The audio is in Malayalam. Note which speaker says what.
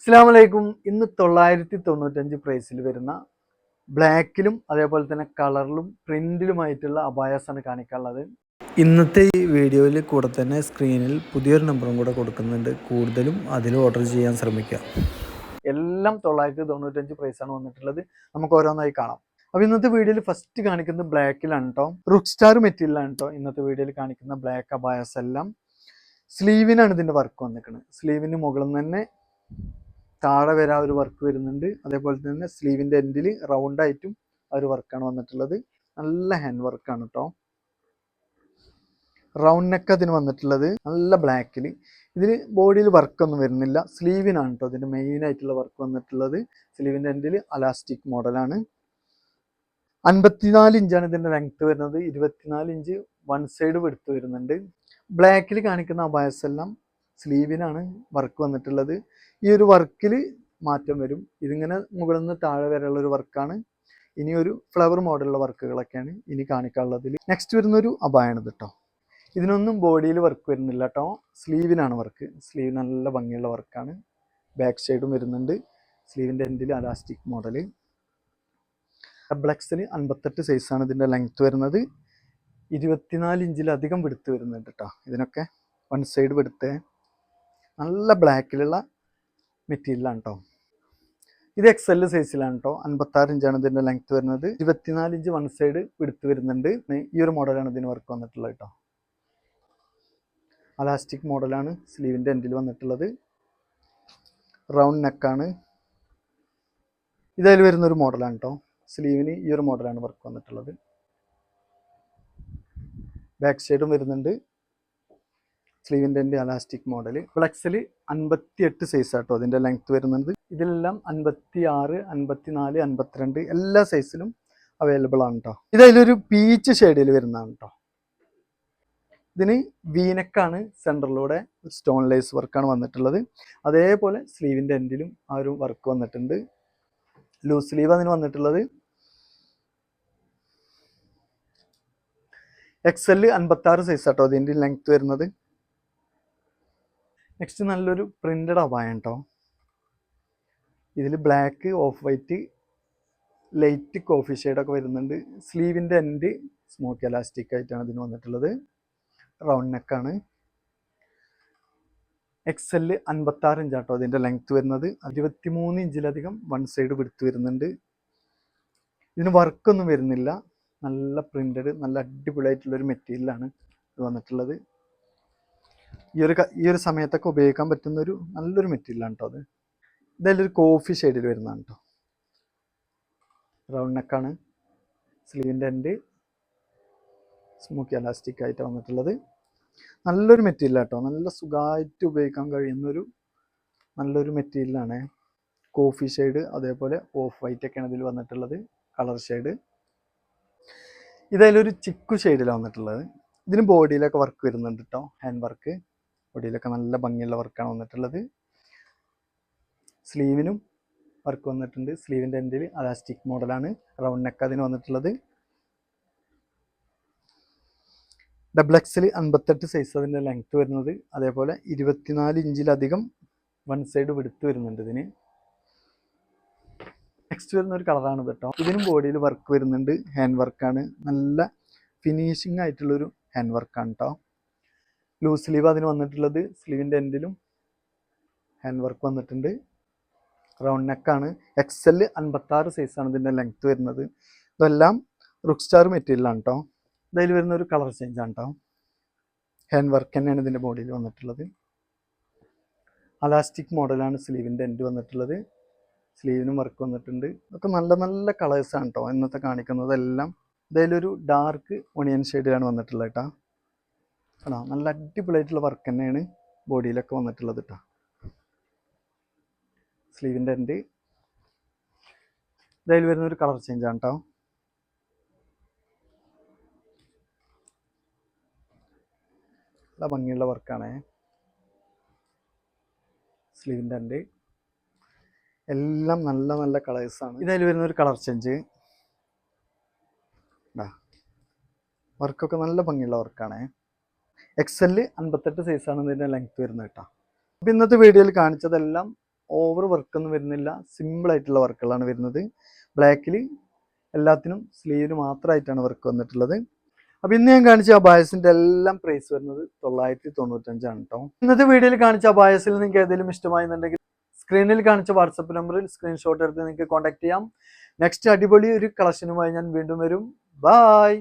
Speaker 1: അസ്സലാമു അലൈക്കും. ഇന്ന് 995 പ്രൈസിൽ വരുന്ന ബ്ലാക്കിലും അതേപോലെ തന്നെ കളറിലും പ്രിന്റിലുമായിട്ടുള്ള അബായാസാണ് കാണിക്കാനുള്ളത്. ഇന്നത്തെ ഈ വീഡിയോയിൽ കൂടെ തന്നെ സ്ക്രീനിൽ പുതിയൊരു നമ്പറും കൂടെ കൊടുക്കുന്നുണ്ട്. കൂടുതലും അതിൽ ഓർഡർ ചെയ്യാൻ ശ്രമിക്കുക. എല്ലാം 995 പ്രൈസാണ് വന്നിട്ടുള്ളത്. നമുക്ക് ഓരോന്നായി കാണാം. അപ്പോൾ ഇന്നത്തെ വീഡിയോയിൽ ഫസ്റ്റ് കാണിക്കുന്നത് ബ്ലാക്കിലാണ് കേട്ടോ. റുക്ക് സ്റ്റാർ മെറ്റീരിയലാണ് കേട്ടോ ഇന്നത്തെ വീഡിയോയിൽ കാണിക്കുന്ന ബ്ലാക്ക് അബായാസ് എല്ലാം. സ്ലീവിനാണ് ഇതിൻ്റെ വർക്ക് വന്നിരിക്കുന്നത്. സ്ലീവിന് മുകളിൽ നിന്ന് തന്നെ താഴെ വരാൻ ഒരു വർക്ക് വരുന്നുണ്ട്. അതേപോലെ തന്നെ സ്ലീവിൻ്റെ എൻഡിൽ റൗണ്ടായിട്ടും ആ ഒരു വർക്കാണ് വന്നിട്ടുള്ളത്. നല്ല ഹാൻഡ് വർക്കാണ് കേട്ടോ. റൗണ്ട് നെക്ക് അതിന് വന്നിട്ടുള്ളത് നല്ല ബ്ലാക്കിൽ. ഇതിൽ ബോഡിയിൽ വർക്കൊന്നും വരുന്നില്ല. സ്ലീവിനാണ് കേട്ടോ ഇതിൻ്റെ മെയിൻ ആയിട്ടുള്ള വർക്ക് വന്നിട്ടുള്ളത്. സ്ലീവിൻ്റെ എൻഡിൽ അലാസ്റ്റിക് മോഡലാണ്. 54 ഇഞ്ചാണ് ഇതിൻ്റെ ലെങ്ത്ത് വരുന്നത്. 24 ഇഞ്ച് വൺ സൈഡ് വെടുത്ത് വരുന്നുണ്ട്. ബ്ലാക്കിൽ കാണിക്കുന്ന അബായസ് എല്ലാം സ്ലീവിനാണ് വർക്ക് വന്നിട്ടുള്ളത്. ഈ ഒരു വർക്കിൽ മാറ്റം വരും. ഇതിങ്ങനെ മുകളിൽ നിന്ന് താഴെ വരെയുള്ള ഒരു വർക്കാണ്. ഇനി ഒരു ഫ്ലവർ മോഡലുള്ള വർക്കുകളൊക്കെയാണ് ഇനി കാണിക്കാനുള്ളതിൽ. നെക്സ്റ്റ് വരുന്നൊരു അബായാണിത് കേട്ടോ. ഇതിനൊന്നും ബോഡിയിൽ വർക്ക് വരുന്നില്ല കേട്ടോ. സ്ലീവിനാണ് വർക്ക്. സ്ലീവ് നല്ല ഭംഗിയുള്ള വർക്കാണ്. ബാക്ക് സൈഡും വരുന്നുണ്ട്. സ്ലീവിൻ്റെ എൻഡിൽ അലാസ്റ്റിക് മോഡൽ. ഡബിൾ എക്സൽ 58 സൈസാണ് ഇതിൻ്റെ ലെങ്ത്ത് വരുന്നത്. 24 ഇഞ്ചിലധികം വെടുത്ത് വരുന്നുണ്ട് കേട്ടോ. ഇതിനൊക്കെ വൺ സൈഡ് വെടുത്ത് നല്ല ബ്ലാക്കിലുള്ള മെറ്റീരിയലാണ് കേട്ടോ. ഇത് എക്സൽ സൈസിലാണ് കേട്ടോ. 56 ഇഞ്ചാണ് ഇതിൻ്റെ ലെങ്ത്ത് വരുന്നത്. 24 ഇഞ്ച് വൺ സൈഡ് വെടുത്ത് വരുന്നുണ്ട്. ഈ ഒരു മോഡലാണ് ഇതിന് വർക്ക് വന്നിട്ടുള്ളത് കേട്ടോ. അലാസ്റ്റിക് മോഡലാണ് സ്ലീവിൻ്റെ എൻഡിൽ വന്നിട്ടുള്ളത്. റൗണ്ട് നെക്കാണ്. ഇതിൽ വരുന്നൊരു മോഡലാണ് കേട്ടോ. സ്ലീവിന് ഈ ഒരു മോഡലാണ് വർക്ക് വന്നിട്ടുള്ളത്. ബാക്ക് സൈഡും വരുന്നുണ്ട്. സ്ലീവിൻ്റെ എൻ്റെ അലാസ്റ്റിക് മോഡൽ. ഫ്ലെക്സിൽ 58 സൈസ് ആട്ടോ അതിൻ്റെ ലെങ്ത്ത് വരുന്നത്. ഇതിലെല്ലാം 56, 54, 52 എല്ലാ സൈസിലും അവൈലബിൾ ആണ് കേട്ടോ. ഇതിലൊരു പീച്ച് ഷെയ്ഡിൽ വരുന്നതാണ് കേട്ടോ. ഇതിന് വീനക്കാണ്. സെൻറ്ററിലൂടെ സ്റ്റോൺ ലേസ് വർക്കാണ് വന്നിട്ടുള്ളത്. അതേപോലെ സ്ലീവിൻ്റെ എൻഡിലും ആ ഒരു വർക്ക് വന്നിട്ടുണ്ട്. ലൂസ് സ്ലീവ് അതിന് വന്നിട്ടുള്ളത്. എക്സൽ 56 സൈസ് ആട്ടോ അതിൻ്റെ ലെങ്ത്ത് വരുന്നത്. നെക്സ്റ്റ് നല്ലൊരു പ്രിന്റഡ് അബായ കേട്ടോ. ഇതിൽ black, off white, light coffee ഷെയ്ഡൊക്കെ വരുന്നുണ്ട്. സ്ലീവിൻ്റെ എൻഡ് സ്മോക്കി എലാസ്റ്റിക് ആയിട്ടാണ് ഇതിന് വന്നിട്ടുള്ളത്. റൗണ്ട് നെക്കാണ്. എക്സൽ 56 ഇഞ്ചാട്ടോ അതിൻ്റെ ലെങ്ത്ത് വരുന്നത്. 23 ഇഞ്ചിലധികം വൺ സൈഡ് വിടുത്ത് വരുന്നുണ്ട്. ഇതിന് വർക്കൊന്നും വരുന്നില്ല. നല്ല പ്രിന്റഡ് നല്ല അടിപൊളിയായിട്ടുള്ളൊരു മെറ്റീരിയലാണ് ഇത് വന്നിട്ടുള്ളത്. ഈ ഒരു സമയത്തൊക്കെ ഉപയോഗിക്കാൻ പറ്റുന്നൊരു നല്ലൊരു മെറ്റീരിയലാണ് കേട്ടോ അത്. ഇതെല്ലാം കോഫി ഷെയ്ഡിൽ വരുന്നതാണ് കേട്ടോ. റൗണ്ട് നെക്കാണ്. സ്ലീവിൻ്റെ എൻഡ് സ്മോക്കി എലാസ്റ്റിക് ആയിട്ടാണ് വന്നിട്ടുള്ളത്. നല്ലൊരു മെറ്റീരിയലാണ് കേട്ടോ. നല്ല സുഖമായിട്ട് ഉപയോഗിക്കാൻ കഴിയുന്നൊരു നല്ലൊരു മെറ്റീരിയലാണ്. കോഫി ഷെയ്ഡ് അതേപോലെ ഓഫ് വൈറ്റ് ഒക്കെയാണ് ഇതിൽ വന്നിട്ടുള്ളത്. Colour shade. ഇതിലൊരു ചിക്കു ഷെയ്ഡിലാണ് വന്നിട്ടുള്ളത്. ഇതിന് ബോഡിയിലൊക്കെ വർക്ക് വരുന്നുണ്ട് കേട്ടോ. ഹാൻഡ് വർക്ക് ബോഡിയിലൊക്കെ നല്ല ഭംഗിയുള്ള വർക്കാണ് വന്നിട്ടുള്ളത്. സ്ലീവിനും വർക്ക് വന്നിട്ടുണ്ട്. സ്ലീവിൻ്റെ എൻഡിൽ അലാസ്റ്റിക് മോഡലാണ്. റൗണ്ട് നെക്ക് അതിന് വന്നിട്ടുള്ളത്. ഡബിൾ എക്സൽ 58 സൈസ് അതിൻ്റെ ലെങ്ത്ത് വരുന്നത്. അതേപോലെ 24 ഇഞ്ചിലധികം വൺ സൈഡ് വെടുത്ത് വരുന്നുണ്ട് ഇതിന്. നെക്സ്റ്റ് വരുന്ന ഒരു കളറാണ് കേട്ടോ. ഇതിനും ബോഡിയിൽ വർക്ക് വരുന്നുണ്ട്. ഹാൻഡ് വർക്കാണ്. നല്ല ഫിനിഷിംഗ് ആയിട്ടുള്ളൊരു ഹാൻഡ് വർക്കാണ് കേട്ടോ. ലൂസ് സ്ലീവ് അതിന് വന്നിട്ടുള്ളത്. സ്ലീവിൻ്റെ എൻഡിലും ഹാൻഡ് വർക്ക് വന്നിട്ടുണ്ട്. റൗണ്ട് നെക്കാണ്. എക്സൽ 56 സൈസാണ് ഇതിൻ്റെ ലെങ്ത്ത് വരുന്നത്. ഇതെല്ലാം റുക്ക് സ്റ്റാർ മെറ്റീരിയലാണ് കേട്ടോ. ഇതിൽ വരുന്ന ഒരു കളർ ചേഞ്ചാണ് കേട്ടോ. ഹാൻഡ് വർക്ക് തന്നെയാണ് ഇതിൻ്റെ ബോഡിയിൽ വന്നിട്ടുള്ളത്. അലാസ്റ്റിക് മോഡലാണ് സ്ലീവിൻ്റെ എൻഡ് വന്നിട്ടുള്ളത്. സ്ലീവിനും വർക്ക് വന്നിട്ടുണ്ട്. ഇതൊക്കെ നല്ല നല്ല കളേഴ്സാണ് കേട്ടോ ഇന്നത്തെ കാണിക്കുന്നതെല്ലാം. ഇതിലൊരു ഡാർക്ക് ഒണിയൻ ഷെയ്ഡിലാണ് വന്നിട്ടുള്ളത് കേട്ടോ. ആണോ നല്ല അടിപൊളിയായിട്ടുള്ള വർക്ക് തന്നെയാണ് ബോഡിയിലൊക്കെ വന്നിട്ടുള്ളത് കേട്ടോ. സ്ലീവിൻ്റെ എൻഡ് ഇതിൽ വരുന്നൊരു കളർ ചേഞ്ചാണ് കേട്ടോ. നല്ല ഭംഗിയുള്ള വർക്കാണ്. സ്ലീവിൻ്റെ എൻഡ് എല്ലാം നല്ല നല്ല കളേഴ്സാണ്. ഇതിൽ വരുന്നൊരു കളർ ചേഞ്ച്. വർക്കൊക്കെ നല്ല ഭംഗിയുള്ള വർക്കാണ്. എക്സൽ 58 സൈസാണ് ഇതിൻ്റെ ലെങ്ത്ത് വരുന്നത് കേട്ടോ. അപ്പോൾ ഇന്നത്തെ വീഡിയോയിൽ കാണിച്ചതെല്ലാം ഓവർ വർക്കൊന്നും വരുന്നില്ല, സിമ്പിൾ ആയിട്ടുള്ള വർക്കുകളാണ് വരുന്നത്. ബ്ലാക്കിൽ എല്ലാത്തിനും സ്ലീവിന് മാത്രമായിട്ടാണ് വർക്ക് വന്നിട്ടുള്ളത്. അപ്പോൾ ഇന്ന് ഞാൻ കാണിച്ച അബായസിൻ്റെ എല്ലാം പ്രൈസ് വരുന്നത് 995 കേട്ടോ. ഇന്നത്തെ വീഡിയോയിൽ കാണിച്ച അബായസിൽ നിങ്ങൾക്ക് ഏതെങ്കിലും ഇഷ്ടമായെന്നുണ്ടെങ്കിൽ സ്ക്രീനിൽ കാണിച്ച വാട്സപ്പ് നമ്പറിൽ സ്ക്രീൻഷോട്ട് എടുത്ത് നിങ്ങൾക്ക് കോൺടാക്ട് ചെയ്യാം. നെക്സ്റ്റ് അടിപൊളി ഒരു കളക്ഷനുമായി ഞാൻ വീണ്ടും വരും. ബൈ.